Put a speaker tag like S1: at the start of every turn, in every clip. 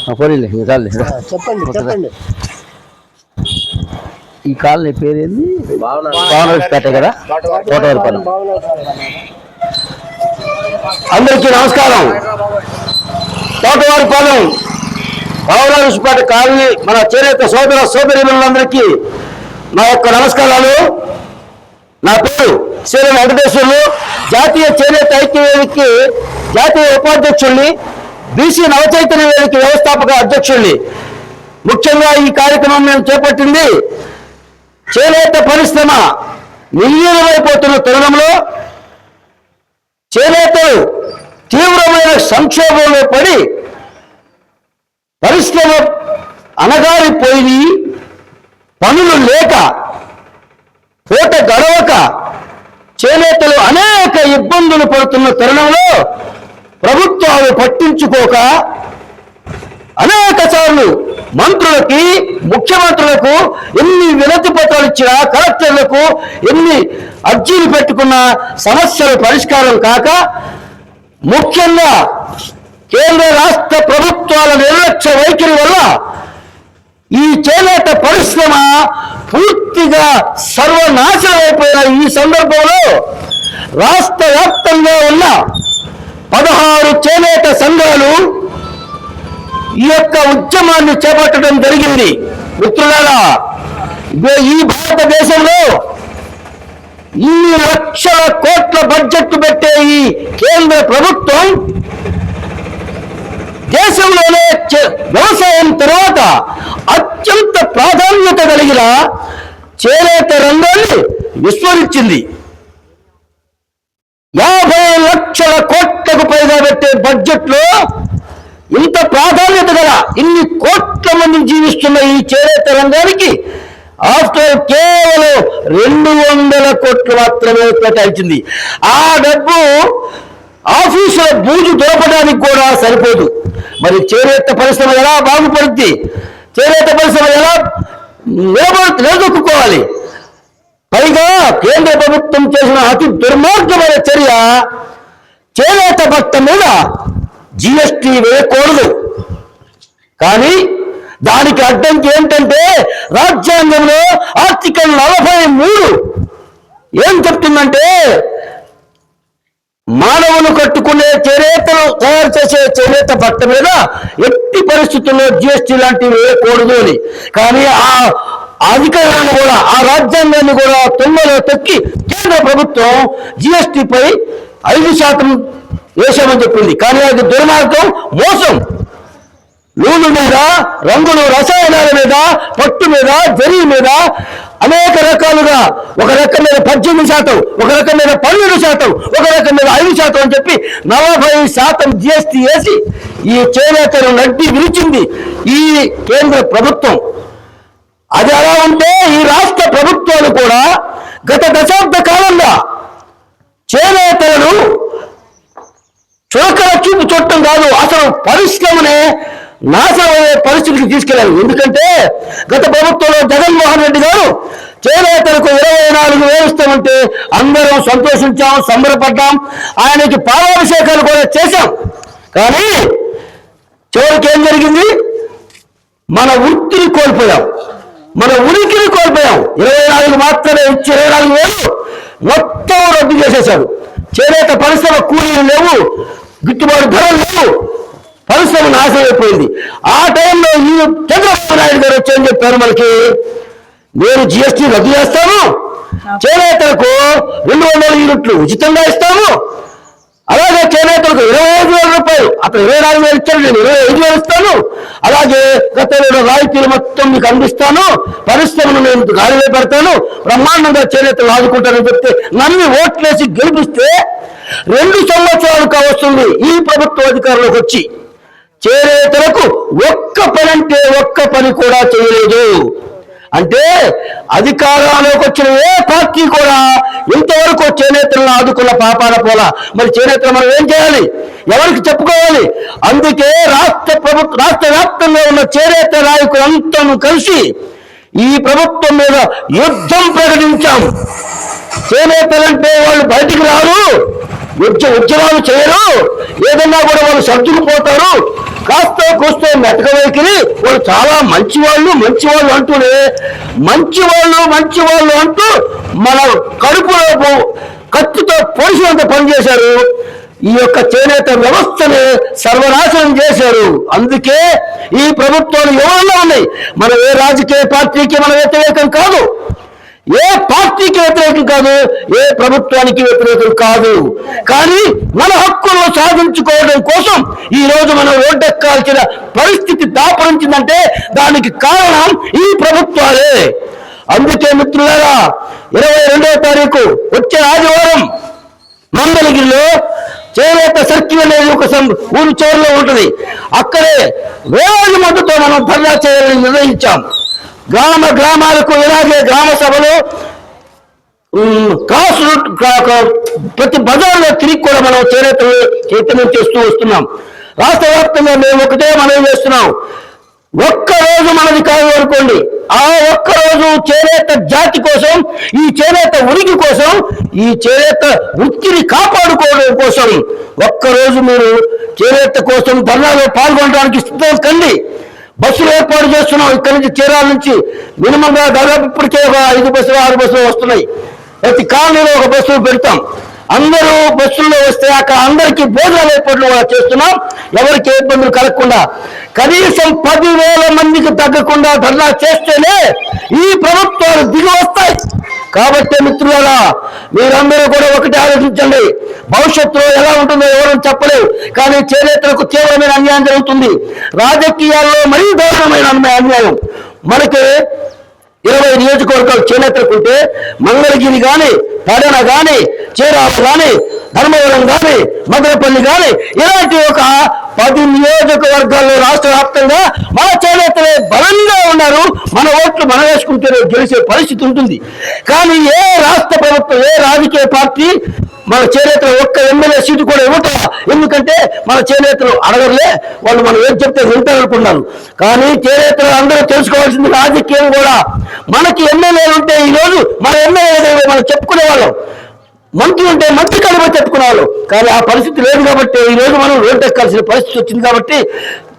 S1: చెప్పండి.
S2: ఈ కాలనీ పేరేంది? భావనపేట కదా, తోటవారిపాలెం. అందరికీ నమస్కారం. తోటవారిపాలెం భావనపేట కాలనీ మన చేనేత సోదర సోదరీమణులందరికీ నా యొక్క నమస్కారాలు. నా పేరు శ్రీ వెంకటేశ్వర్లు, జాతీయ చేనేత ఐక్య వేదికకి జాతీయ ఉపాధ్యక్షుడిని, బీసీ నవచైతన్య వేదిక వ్యవస్థాపక అధ్యక్షుడిని. ముఖ్యంగా ఈ కార్యక్రమం మేము చేపట్టింది చేనేత పరిశ్రమ నిర్వీర్యమైపోతున్న తరుణంలో చేనేతలు తీవ్రమైన సంక్షోభంలో పడి పరిశ్రమ అనగారిపోయి పనులు లేక పూట గడవక చేనేతలు అనేక ఇబ్బందులు పడుతున్న తరుణంలో ప్రభుత్వాలు పట్టించుకోక అనేక సార్లు మంత్రులకి, ముఖ్యమంత్రులకు ఎన్ని వినతి పత్రాలు ఇచ్చినా, కలెక్టర్లకు ఎన్ని అర్జీలు పెట్టుకున్న సమస్యలు పరిష్కారం కాక, ముఖ్యంగా కేంద్ర రాష్ట్ర ప్రభుత్వాల నిర్లక్ష్య వైఖరి వల్ల ఈ చేనేత పరిశ్రమ పూర్తిగా సర్వనాశనం అయిపోయిన ఈ సందర్భంలో రాష్ట్ర వ్యాప్తంగా ఉన్న 16 చేనేత సంఘాలు ఈ యొక్క ఉద్యమాన్ని చేపట్టడం జరిగింది. మిత్రులారా, ఈ భారతదేశంలో ఈ లక్షల కోట్ల బడ్జెట్ పెట్టే ఈ కేంద్ర ప్రభుత్వం దేశంలోనే వ్యవసాయం తర్వాత అత్యంత ప్రాధాన్యత కలిగిన చేనేత రంగాన్ని విస్మరించింది. 50 లక్షల కోట్లకు పైగా పెట్టే బడ్జెట్ లో ఇంత ప్రాధాన్యత గల ఇన్ని కోట్ల మంది జీవిస్తున్న ఈ చేనేత రంగానికి ఆఫ్టర్ కేవలం 200 కోట్లు మాత్రమే కేటాయించింది. ఆ డబ్బు ఆఫీసుల బూజు దొరకడానికి కూడా సరిపోదు. మరి చేనేత పరిశ్రమ ఎలా బాగుపడుద్ది? చేనేత పరిశ్రమ ఎలా నిలదొక్కుకోవాలి? పైగా కేంద్ర ప్రభుత్వం చేసిన అతి దుర్మార్గమైన చర్య చేనేత బట్ట మీద జిఎస్టీ వేయకూడదు. కానీ దానికి అడ్డంకి ఏంటంటే రాజ్యాంగంలో ఆర్టికల్ 43 ఏం చెప్తుందంటే మానవులు కట్టుకునే చేనేతలు తయారు చేసే చేనేత బట్ట మీద ఎట్టి పరిస్థితుల్లో జిఎస్టీ లాంటివి వేయకూడదు అని. కానీ ఆ అధికారాన్ని కూడా, ఆ రాజ్యాంగాన్ని కూడా తొందరలో తొక్కి కేంద్ర ప్రభుత్వం జిఎస్టీపై 5% వేసామని చెప్పింది. కానీ అది దుర్మార్గం, మోసం. నూనె మీద, రంగులు, రసాయనాల మీద, పట్టు మీద, జరీ మీద అనేక రకాలుగా, ఒక రకం మీద 18%, ఒక రకం మీద 12%, ఒక రకం మీద 5% అని చెప్పి 40% జిఎస్టీ వేసి ఈ చేనేతను నడ్డి విరిచింది ఈ కేంద్ర ప్రభుత్వం. అది అలా ఉంటే ఈ రాష్ట్ర ప్రభుత్వాలు కూడా గత దశాబ్ద కాలంగా చేనేతలను చురకల చూపు చూడటం కాదు, అసలు పరిశ్రమనే నాశనమయ్యే పరిస్థితికి తీసుకెళ్లారు. ఎందుకంటే గత ప్రభుత్వంలో జగన్మోహన్ రెడ్డి గారు చేనేతలకు 24,000 ఇస్తామంటే అందరం సంతోషించాం, సంబరపడ్డాం, ఆయనకి పాలాభిషేకాలు కూడా చేశాం. కానీ చివరికి ఏం జరిగింది? మన వృత్తిని కోల్పోయాం, మన ఉనికిని కోల్పోయాం. 24 మాత్రమే ఇచ్చి 24,000 మొత్తం రద్దు చేసేశారు. చేనేత పరిశ్రమ కూలీలు లేవు, గిట్టుబాటు ధరలు లేవు, పరిశ్రమ నాశనం అయిపోయింది. ఆ టైంలో ఈ చంద్రబాబు నాయుడు గారు వచ్చి ఏం చెప్పారు మనకి? నేను జిఎస్టీ రద్దు చేస్తాను, చేనేతలకు 200 యూనిట్లు ఉచితంగా ఇస్తాము, అలాగే చేనేతలకు 25,000 రూపాయలు, అతను 24,000 ఇచ్చాడు, నేను 25,000 ఇస్తాను, అలాగే గతంలో రాయితీలు మొత్తం మీకు అందిస్తాను, పరిశ్రమను నేను గాలిలో పెడతాను, బ్రహ్మాండంగా చేనేతలు ఆదుకుంటానని చెప్తే నమ్మి ఓట్లేసి గెలిపిస్తే 2 సంవత్సరాలు కావస్తుంది ఈ ప్రభుత్వ అధికారంలోకి వచ్చి. చేనేతలకు ఒక్క పని అంటే ఒక్క పని కూడా చేయలేదు. అంటే అధికారంలోకి వచ్చిన ఏ పార్టీ కూడా ఇంతవరకు చేనేతలను ఆదుకున్న పాపాన పోలా. మరి చేనేతలు మనం ఏం చేయాలి? ఎవరికి చెప్పుకోవాలి? అందుకే రాష్ట్ర వ్యాప్తంగా ఉన్న చేనేత నాయకులంతా కలిసి ఈ ప్రభుత్వం మీద యుద్ధం ప్రకటించాం. చేనేతలంటే వాళ్ళు బయటికి రారు, ఉద్యమాలు చేయరు, ఏదన్నా కూడా వాళ్ళు సర్దుకుపోతారు, కాస్త కూస్తో మెతక వైఖరి, వాళ్ళు చాలా మంచివాళ్ళు అంటూనే మంచివాళ్ళు అంటూ మన కడుపులో కత్తితో పొడిచినంత పనిచేశారు. ఈ యొక్క చేనేత వ్యవస్థని సర్వనాశనం చేశారు. అందుకే ఈ ప్రభుత్వాలు ఎవరన్నా ఉన్నాయి, మన ఏ రాజకీయ పార్టీకి మన వ్యతిరేకం కాదు, ఏ పార్టీకి వ్యతిరేకం కాదు, ఏ ప్రభుత్వానికి వ్యతిరేకం కాదు. కానీ మన హక్కులు సాధించుకోవడం కోసం ఈ రోజు మనం రోడ్డెక్కాల్సిన పరిస్థితి దాపరించిందంటే దానికి కారణం ఈ ప్రభుత్వాలే. అందుకే మిత్రులారా, 22వ తారీఖు వచ్చే ఆదివారం మంగళగిరిలో చేనేత సర్కిల్ అనేది ఒక ఊరి చివరిలో ఉంటుంది. అక్కడే వేలాది మందితో మనం ధర్నా చేయాలని నిర్ణయించాం. గ్రామాలకు ఇలాగే గ్రామ సభలు, ప్రతి బజార్లో తిరిగి కూడా మనం చేనేతలు చైతన్యం చేస్తూ వస్తున్నాం. రాష్ట్ర వ్యాప్తంగా మేము ఒకటే మనం చేస్తున్నాం, ఒక్కరోజు మనది కాదు అనుకోండి, ఆ ఒక్కరోజు చేనేత జాతి కోసం, ఈ చేనేత ఉనికి కోసం, ఈ చేనేత వృత్తిని కాపాడుకోవడం కోసం ఒక్కరోజు మీరు చేనేత కోసం ధర్నాలో పాల్గొనడానికి సిద్ధం కండి. బస్సులు ఏర్పాటు చేస్తున్నాం. ఇక్కడి నుంచి చీరాల నుంచి మినిమంగా దాదాపు ఇప్పటికే ఒక 5 బస్సులు 6 బస్సులు వస్తున్నాయి. ప్రతి కాలనీలో ఒక బస్సు పెడతాం. అందరూ బస్సుల్లో వస్తే అక్కడ అందరికీ భోజనాలు ఏర్పాట్లు చేస్తున్నాం, ఎవరికి ఇబ్బందులు కలగకుండా. కనీసం 10,000 మందికి తగ్గకుండా ధర్నా చేస్తేనే ఈ ప్రభుత్వాలు దిగి వస్తాయి. కాబట్టి మిత్రులారా, మీరందరూ కూడా ఒకటి ఆలోచించండి. భవిష్యత్తులో ఎలా ఉంటుందో ఎవరు చెప్పలేవు, కానీ చేనేతలకు తీవ్రమైన అన్యాయం జరుగుతుంది. రాజకీయాల్లో మరీ దారుణమైన అన్యాయం. మనకి 20 నియోజకవర్గాలు చేనేతలుకుంటే మంగళగిరి కానీ, పడన కానీ, చీరాల కానీ, ధర్మవరం కానీ, మదనపల్లి కానీ, ఇలాంటి ఒక 10 నియోజకవర్గాల్లో రాష్ట్ర వ్యాప్తంగా మన చేనేతలే బలంగా ఉన్నారు. మన ఓట్లు మనం వేసుకుంటేనే గెలిచే పరిస్థితి ఉంటుంది. కానీ ఏ రాష్ట్ర ప్రభుత్వం, ఏ రాజకీయ పార్టీ మన చేనేతలు ఒక్క ఎమ్మెల్యే సీటు కూడా ఇవ్వటం. ఎందుకంటే మన చేనేతలు అడగలే, వాళ్ళు మనం ఏం చెప్తే వింటారనుకున్నారు. కానీ చేనేతలు అందరూ తెలుసుకోవాల్సింది, రాజకీయం కూడా మనకి ఎమ్మెల్యేలు ఉంటే ఈరోజు మన ఎమ్మెల్యే మనం చెప్పుకునే వాళ్ళం, మంత్రి ఉంటే మంత్రి కలిపి చెప్పుకునేవాళ్ళు. కానీ ఆ పరిస్థితి లేదు కాబట్టి ఈరోజు మనం రోడ్డెక్కాల్సిన పరిస్థితి వచ్చింది. కాబట్టి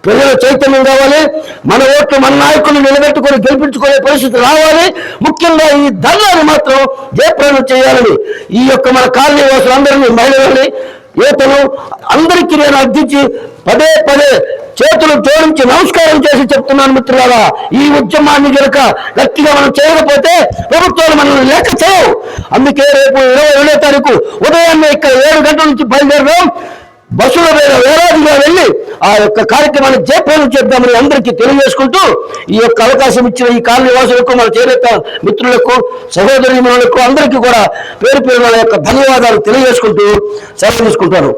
S2: ప్రజల చైతన్యం కావాలి, మన ఓట్లు మన నాయకులను నిలబెట్టుకొని గెలిపించుకునే పరిస్థితి రావాలి. ముఖ్యంగా ఈ ధర్నాన్ని మాత్రం జయప్రదం చేయాలని ఈ యొక్క మన కాలనీ వాసులందరినీ, మహిళలని, యువతను అందరికీ నేను అర్థించి పదే చేతులు జోడించి నమస్కారం చేసి చెప్తున్నాను మిత్రులారా, ఈ ఉద్యమాన్ని కనుక గట్టిగా మనం చేయకపోతే ప్రభుత్వాలు మనల్ని లెక్క చేయవు. అందుకే రేపు 22వ తారీఖు ఉదయాన్నే ఇక్కడ 7 గంటల నుంచి బయలుదేరడం, బస్సుల మీద వేలాదిగా వెళ్ళి ఆ యొక్క కార్యక్రమాన్ని జయప్రదం చేద్దామని అందరికీ తెలియజేసుకుంటూ, ఈ యొక్క అవకాశం ఇచ్చిన ఈ కాలనీ వాసులకు, మన చేనేత మిత్రులకు, సహోదరీమణులకు అందరికీ కూడా పేరు పేరు మన యొక్క ధన్యవాదాలు తెలియజేసుకుంటూ సెలవు తీసుకుంటాను.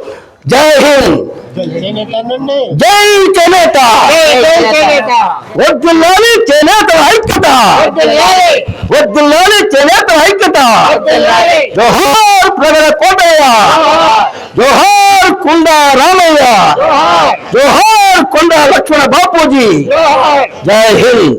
S2: జై హింద్, జై చేనేత, వద్దుల్లాలి చేనేతల ఐక్యత, వద్దుల్లాలి చేనేతల ఐక్యత. జోహార్ ప్రగడ కోటయ్య, జోహార్ కొండ రామయ్య, జోహార్ కొండ లక్ష్మణ బాపూజీ. జై హింద్.